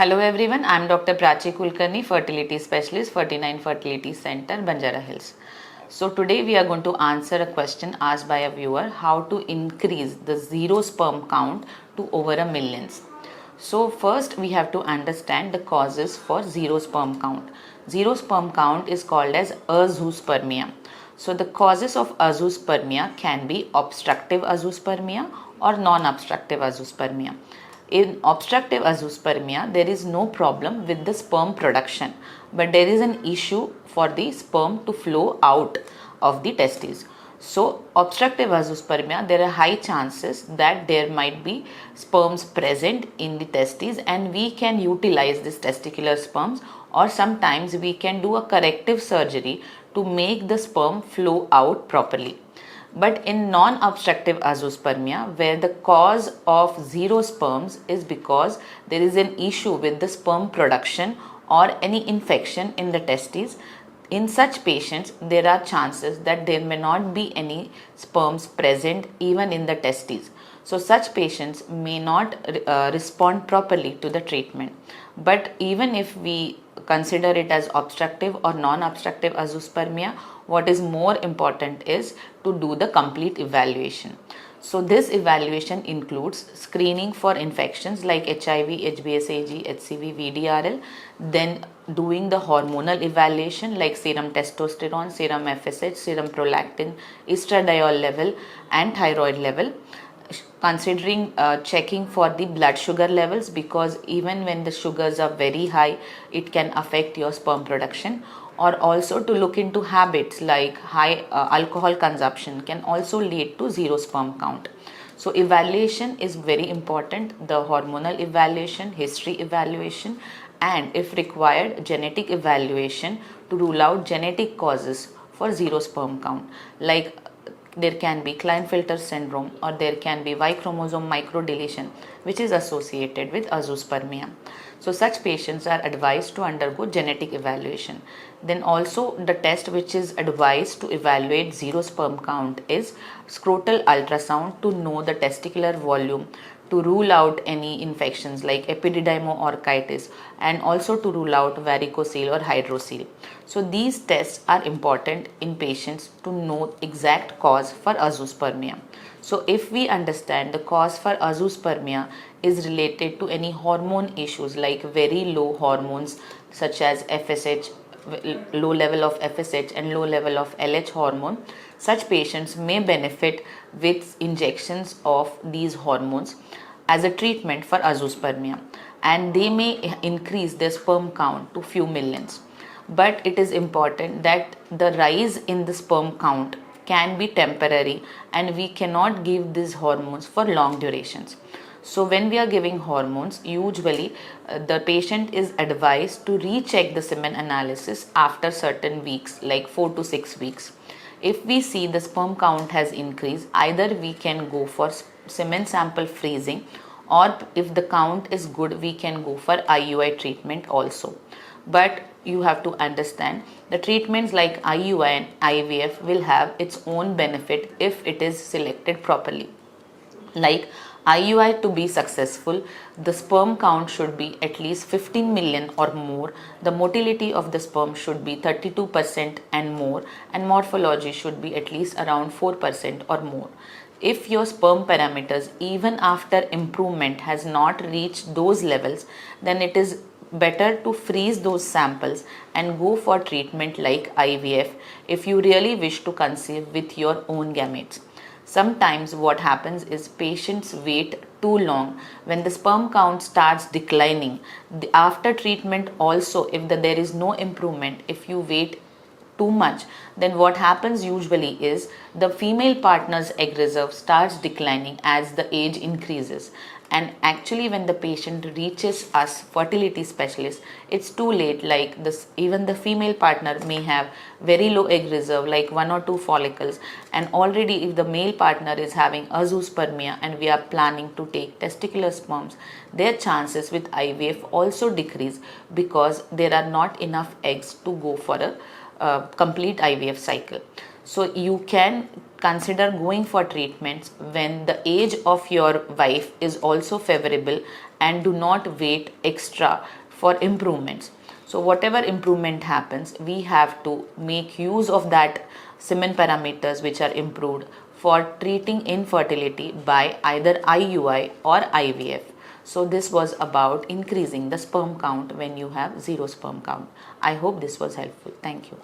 Hello everyone, I am Dr. Prachi Kulkarni, fertility specialist, 49 Fertility Center, Banjara Hills. So today we are going to answer a question asked by a viewer, how to increase the zero sperm count to over a millions. So first we have to understand the causes for zero sperm count. Zero sperm count is called as azoospermia. So the causes of azoospermia can be obstructive azoospermia or non-obstructive azoospermia. In obstructive azoospermia, there is no problem with the sperm production, but there is an issue for the sperm to flow out of the testes. So, obstructive azoospermia, there are high chances that there might be sperms present in the testes, and we can utilize this testicular sperms, or sometimes we can do a corrective surgery to make the sperm flow out properly. But in non-obstructive azoospermia, where the cause of zero sperms is because there is an issue with the sperm production or any infection in the testes, in such patients, there are chances that there may not be any sperms present even in the testes. So, such patients may not respond properly to the treatment. But even if we consider it as obstructive or non-obstructive azoospermia, what is more important is to do the complete evaluation. So this evaluation includes screening for infections like HIV, HBsAg, HCV, VDRL, then doing the hormonal evaluation like serum testosterone, serum FSH, serum prolactin, estradiol level and thyroid level, considering checking for the blood sugar levels, because even when the sugars are very high, it can affect your sperm production. Or also to look into habits like high alcohol consumption can also lead to zero sperm count. So evaluation is very important, the hormonal evaluation, history evaluation, and if required, genetic evaluation to rule out genetic causes for zero sperm count, like there can be Klinefelter syndrome or there can be Y chromosome microdeletion, which is associated with azoospermia. So such patients are advised to undergo genetic evaluation. Then also the test which is advised to evaluate zero sperm count is scrotal ultrasound to know the testicular volume, to rule out any infections like epididymoorchitis, and also to rule out varicocele or hydrocele. So these tests are important in patients to know exact cause for azoospermia. So if we understand the cause for azoospermia is related to any hormone issues like very low hormones such as FSH, low level of FSH and low level of LH hormone, such patients may benefit with injections of these hormones as a treatment for azoospermia, and they may increase their sperm count to few millions. But it is important that the rise in the sperm count can be temporary and we cannot give these hormones for long durations. So when we are giving hormones, usually the patient is advised to recheck the semen analysis after certain weeks, like 4 to 6 weeks. If we see the sperm count has increased, either we can go for semen sample freezing, or if the count is good, we can go for IUI treatment also. But you have to understand the treatments like IUI and IVF will have its own benefit if it is selected properly. Like IUI, to be successful, the sperm count should be at least 15 million or more, the motility of the sperm should be 32% and more, and morphology should be at least around 4% or more. If your sperm parameters even after improvement has not reached those levels, then it is better to freeze those samples and go for treatment like IVF if you really wish to conceive with your own gametes. Sometimes what happens is patients wait too long. When the sperm count starts declining, after treatment also, if there is no improvement, if you wait too much, then what happens usually is the female partner's egg reserve starts declining as the age increases. And actually when the patient reaches us fertility specialist, it's too late. Like this, even the female partner may have very low egg reserve, like 1 or 2 follicles, and already if the male partner is having azoospermia and we are planning to take testicular sperms, their chances with IVF also decrease because there are not enough eggs to go for a complete IVF cycle. So you can consider going for treatments when the age of your wife is also favorable, and do not wait extra for improvements. So whatever improvement happens, we have to make use of that semen parameters which are improved for treating infertility by either IUI or IVF. So this was about increasing the sperm count when you have zero sperm count. I hope this was helpful. Thank you.